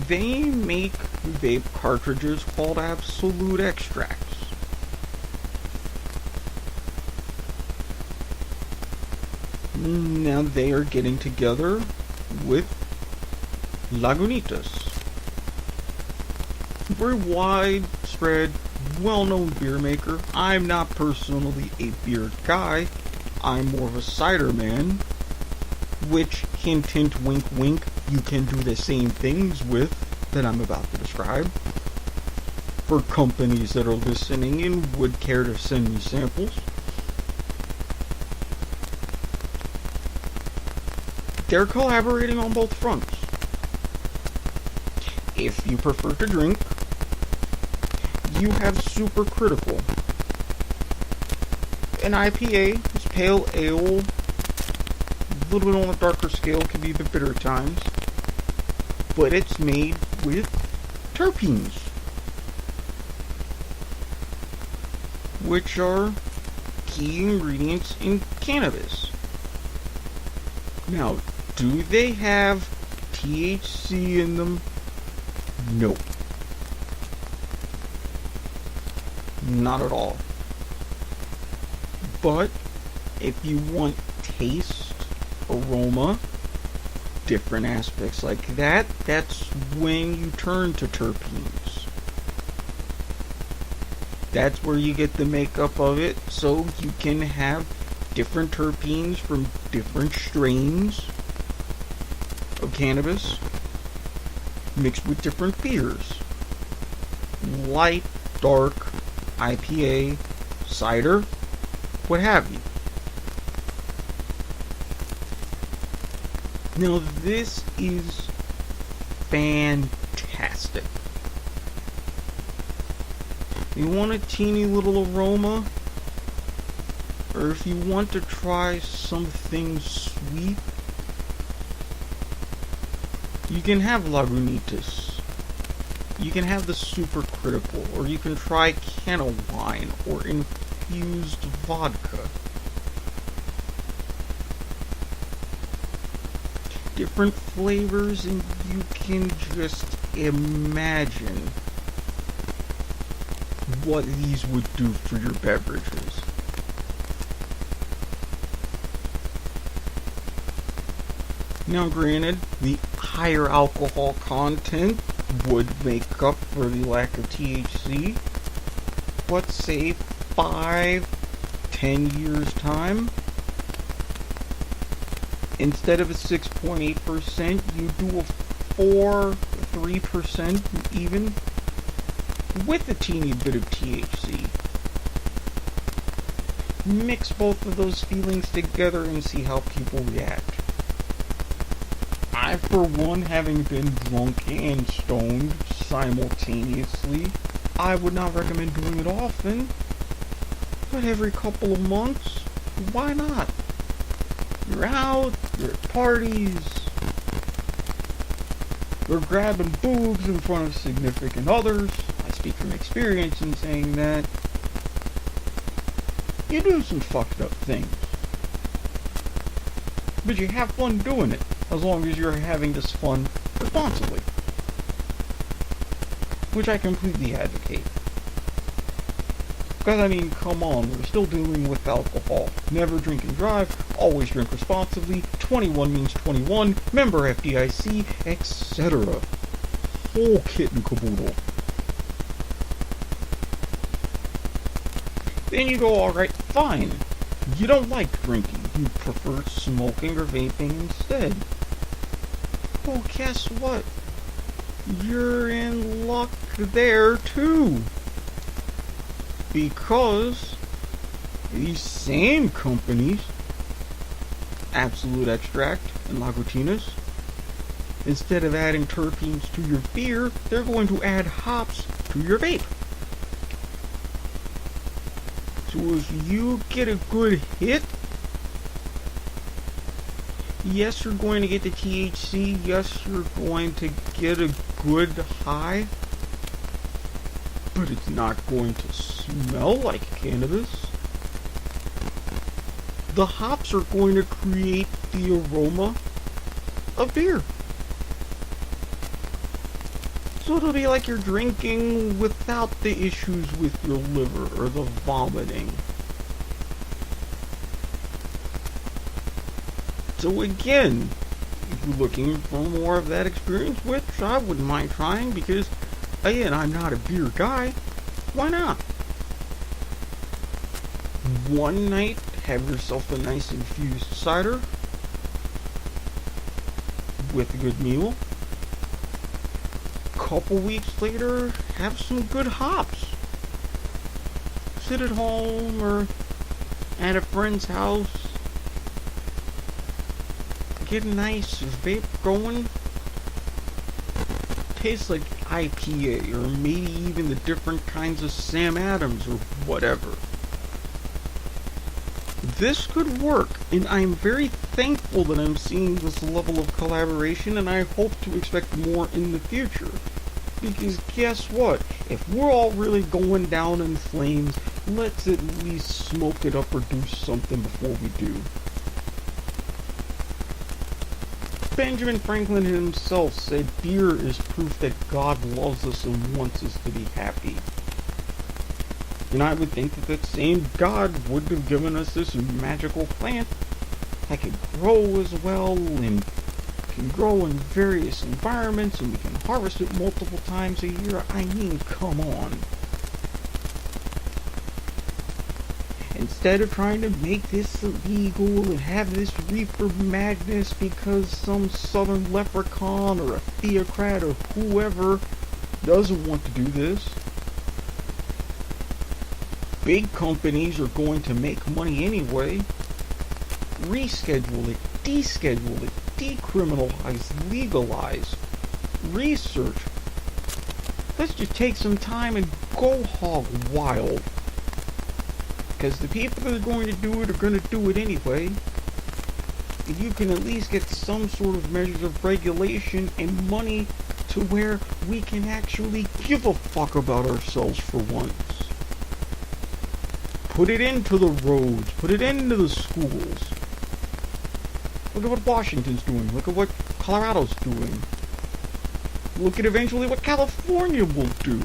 they make vape cartridges called Absolute Extracts. Now they are getting together with Lagunitas, very widespread, well-known beer maker. I'm not personally a beer guy. I'm more of a cider man, which, hint hint wink wink, you can do the same things with that I'm about to describe. For companies that are listening and would care to send me samples, they're collaborating on both fronts. If you prefer to drink, you have Supercritical. An IPA is pale ale, a little bit on the darker scale, can be the bitter at times, but it's made with terpenes, which are key ingredients in cannabis. Now, do they have THC in them? No. Not at all. But if you want taste, aroma, different aspects like that, that's when you turn to terpenes. That's where you get the makeup of it, so you can have different terpenes from different strains of cannabis mixed with different beers. Light, dark, IPA, cider, what have you. Now this is fantastic. You want a teeny little aroma, or if you want to try something sweet, you can have Lagunitas. You can have the Supercritical, or you can try Canna Wine or infused vodka. Different flavors, and you can just imagine what these would do for your beverages. Now granted, the higher alcohol content would make up for the lack of THC, but say 5-10 years time, instead of a 6.8%, you do a 3% even, with a teeny bit of THC. Mix both of those feelings together and see how people react. I, for one, having been drunk and stoned simultaneously, I would not recommend doing it often, but every couple of months, why not? You're out, you're at parties, They're grabbing boobs in front of significant others. I speak from experience in saying that. You do some fucked up things. But you have fun doing it, as long as you're having this fun responsibly. Which I completely advocate. Because, I mean, come on, we're still dealing with alcohol. Never drink and drive, always drink responsibly, 21 means 21, member FDIC, etc. Whole kit and caboodle. Then you go, alright, fine. You don't like drinking. You prefer smoking or vaping instead. Well, guess what? You're in luck there, too. Because these same companies, Absolute Extract and Lagutinas, instead of adding terpenes to your beer, they're going to add hops to your vape. So if you get a good hit, yes, you're going to get the THC, yes, you're going to get a good high, but it's not going to smell like cannabis. The hops are going to create the aroma of beer. So it'll be like you're drinking without the issues with your liver or the vomiting. So again, if you're looking for more of that experience, which I wouldn't mind trying, because again, I'm not a beer guy, why not? One night, have yourself a nice infused cider with a good meal. Couple weeks later, have some good hops. Sit at home or at a friend's house. Get a nice vape going. Tastes like IPA or maybe even the different kinds of Sam Adams or whatever. This could work, and I'm very thankful that I'm seeing this level of collaboration, and I hope to expect more in the future. Because guess what? If we're all really going down in flames, let's at least smoke it up or do something before we do. Benjamin Franklin himself said beer is proof that God loves us and wants us to be happy. And I would think that that same God would have given us this magical plant that can grow as well and can grow in various environments and we can harvest it multiple times a year. I mean, come on. Instead of trying to make this illegal and have this reefer madness because some southern leprechaun or a theocrat or whoever doesn't want to do this, big companies are going to make money anyway. Reschedule it, deschedule it, decriminalize, legalize, research. Let's just take some time and go hog wild. Because the people that are going to do it are going to do it anyway. If you can at least get some sort of measures of regulation and money to where we can actually give a fuck about ourselves for once. Put it into the roads. Put it into the schools. Look at what Washington's doing. Look at what Colorado's doing. Look at eventually what California will do.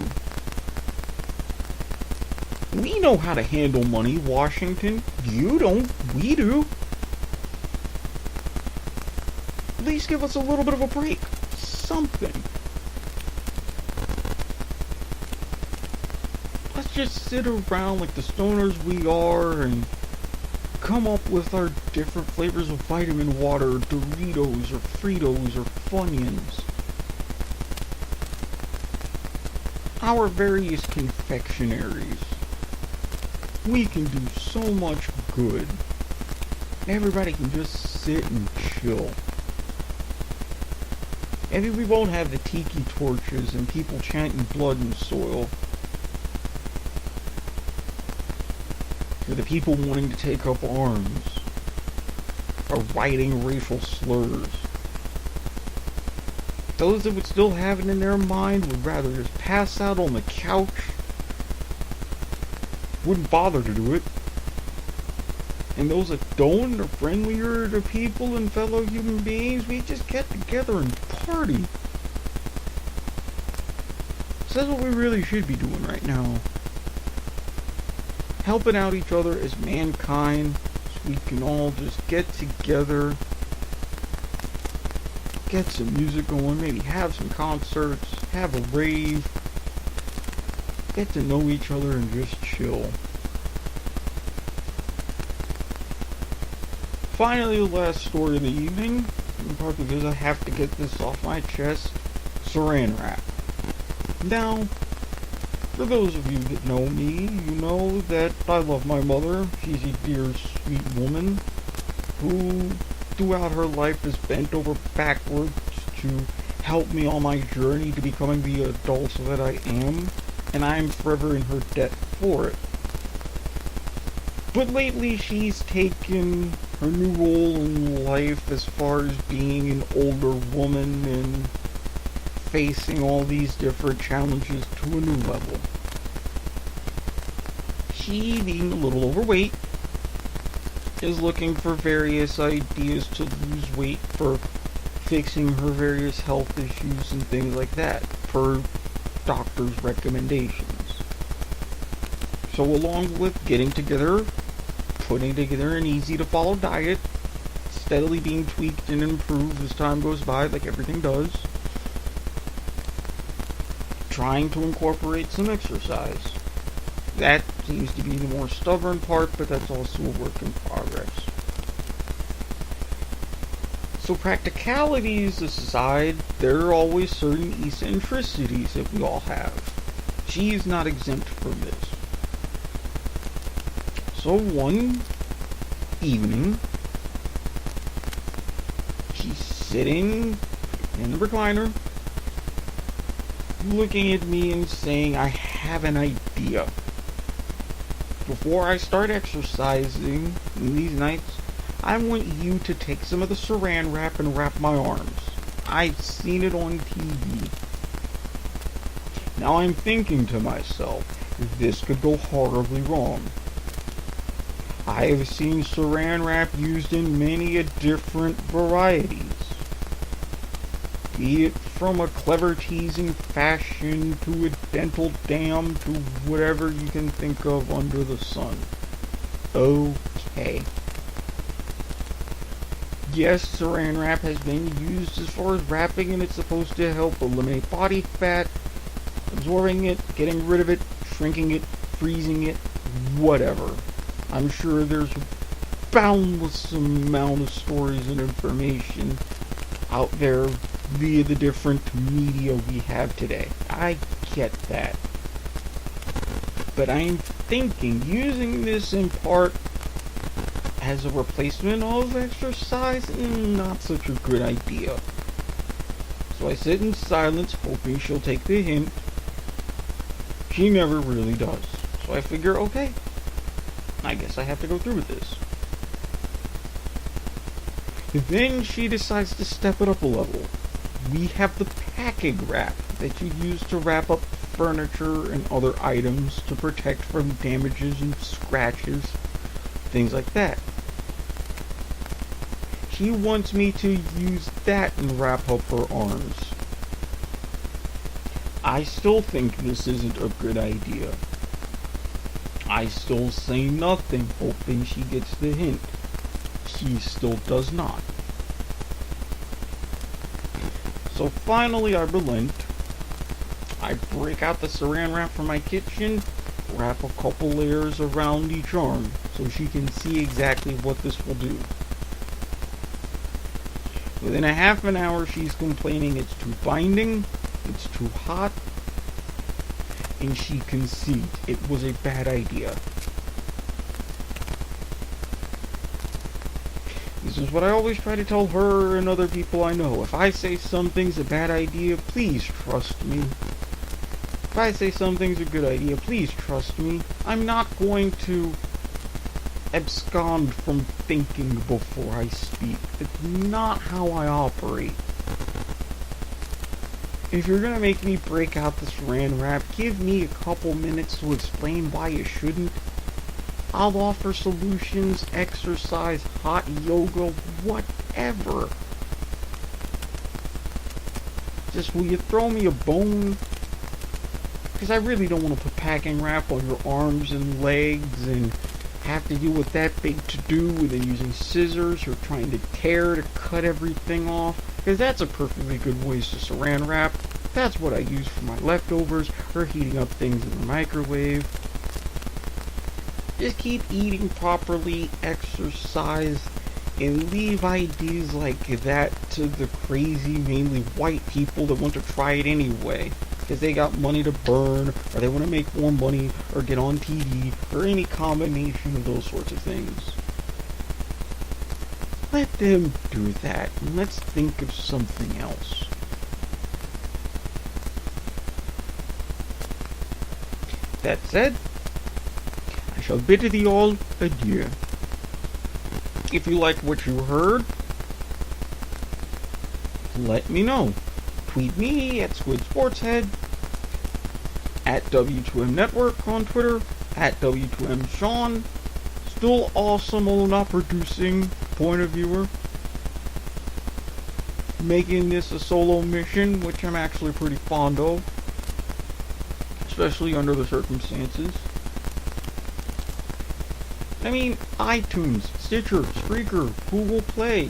We know how to handle money, Washington. You don't. We do. At least give us a little bit of a break. Something. Let's just sit around like the stoners we are and come up with our different flavors of vitamin water, or Doritos, or Fritos, or Funyuns. Our various confectionaries. We can do so much good. Everybody can just sit and chill. Maybe we won't have the tiki torches and people chanting blood and soil. For the people wanting to take up arms. Or writing racial slurs. Those that would still have it in their mind would rather just pass out on the couch. Wouldn't bother to do it. And those that don't are friendlier to people and fellow human beings. We just get together and party. So that's what we really should be doing right now. Helping out each other as mankind, so we can all just get together, get some music going, maybe have some concerts, have a rave, get to know each other and just chill. Finally, the last story of the evening, in part because I have to get this off my chest, saran wrap. Now, for those of you that know me, you know that I love my mother. She's a dear, sweet woman who, throughout her life, has bent over backwards to help me on my journey to becoming the adult that I am, and I am forever in her debt for it. But lately, she's taken her new role in life as far as being an older woman and facing all these different challenges to a new level. She, being a little overweight, is looking for various ideas to lose weight for fixing her various health issues and things like that, per doctor's recommendations. So along with getting together, putting together an easy-to-follow diet, steadily being tweaked and improved as time goes by, like everything does, trying to incorporate some exercise. That seems to be the more stubborn part, but that's also a work in progress. So practicalities aside, there are always certain eccentricities that we all have. She's not exempt from this. So one evening, she's sitting in the recliner, looking at me and saying, "I have an idea. Before I start exercising these nights, I want you to take some of the saran wrap and wrap my arms. I've seen it on TV." Now I'm thinking to myself, this could go horribly wrong. I have seen saran wrap used in many a different varieties. Be it from a clever teasing fashion to a dental dam to whatever you can think of under the sun. Okay. Yes, saran wrap has been used as far as wrapping, and it's supposed to help eliminate body fat, absorbing it, getting rid of it, shrinking it, freezing it, whatever. I'm sure there's a boundless amount of stories and information out there via the different media we have today. I get that. But I'm thinking using this in part as a replacement of exercise, not such a good idea. So I sit in silence, hoping she'll take the hint. She never really does. So I figure, okay, I guess I have to go through with this. Then she decides to step it up a level. We have the packing wrap that you use to wrap up furniture and other items to protect from damages and scratches, things like that. She wants me to use that and wrap up her arms. I still think this isn't a good idea. I still say nothing, hoping she gets the hint. She still does not. So finally I relent. I break out the saran wrap from my kitchen, wrap a couple layers around each arm so she can see exactly what this will do. Within a half an hour she's complaining it's too binding, it's too hot, and she concedes it was a bad idea. This is what I always try to tell her and other people I know. If I say something's a bad idea, please trust me. If I say something's a good idea, please trust me. I'm not going to abscond from thinking before I speak. It's not how I operate. if you're gonna make me break out the saran wrap, give me a couple minutes to explain why you shouldn't. I'll offer solutions, exercise, hot yoga, whatever. Just will you throw me a bone? Because I really don't want to put packing wrap on your arms and legs and have to deal with that big to-do and then using scissors or trying to tear to cut everything off. Because that's a perfectly good waste of saran wrap. That's what I use for my leftovers or heating up things in the microwave. Just keep eating properly, exercise, and leave ideas like that to the crazy, mainly white people that want to try it anyway. Because they got money to burn, or they want to make more money, or get on TV, or any combination of those sorts of things. Let them do that, and let's think of something else. That said, I shall bid thee all adieu. If you like what you heard, let me know. Tweet me at SquidSportsHead, at W2M Network on Twitter, at W2M Sean. Still awesome on not producing, point of viewer. Making this a solo mission, which I'm actually pretty fond of. Especially under the circumstances. I mean, iTunes, Stitcher, Spreaker, Google Play.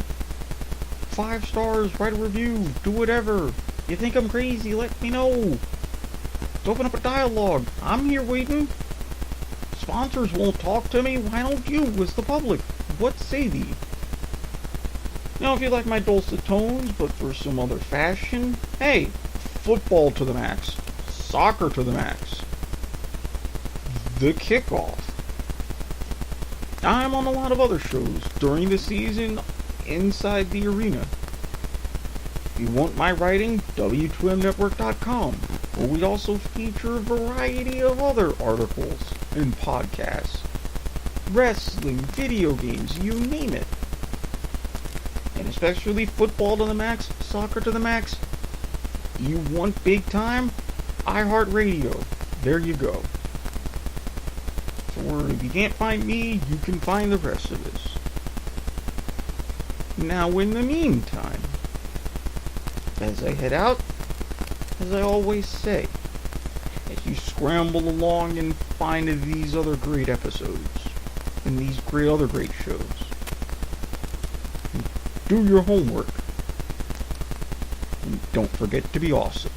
5 stars, write a review, do whatever. You think I'm crazy, let me know. Let's open up a dialogue. I'm here waiting. Sponsors won't talk to me, why don't you, as the public? What say thee? Now, if you like my dulcet tones, but for some other fashion, hey, football to the max. Soccer to the max. The kickoff. I'm on a lot of other shows during the season inside the arena. If you want my writing, W2MNetwork.com, where we also feature a variety of other articles and podcasts. Wrestling, video games, you name it. And especially football to the max, soccer to the max. You want big time? iHeartRadio. There you go. So if you can't find me, you can find the rest of us. Now in the meantime, as I head out, as I always say, as you scramble along and find these other great episodes, and these other great shows, do your homework, and don't forget to be awesome.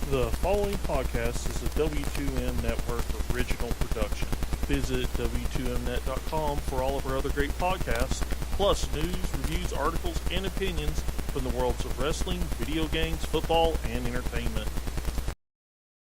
The following podcast is a W2M Network original production. Visit W2Mnet.com for all of our other great podcasts, plus news, reviews, articles, and opinions from the worlds of wrestling, video games, football, and entertainment.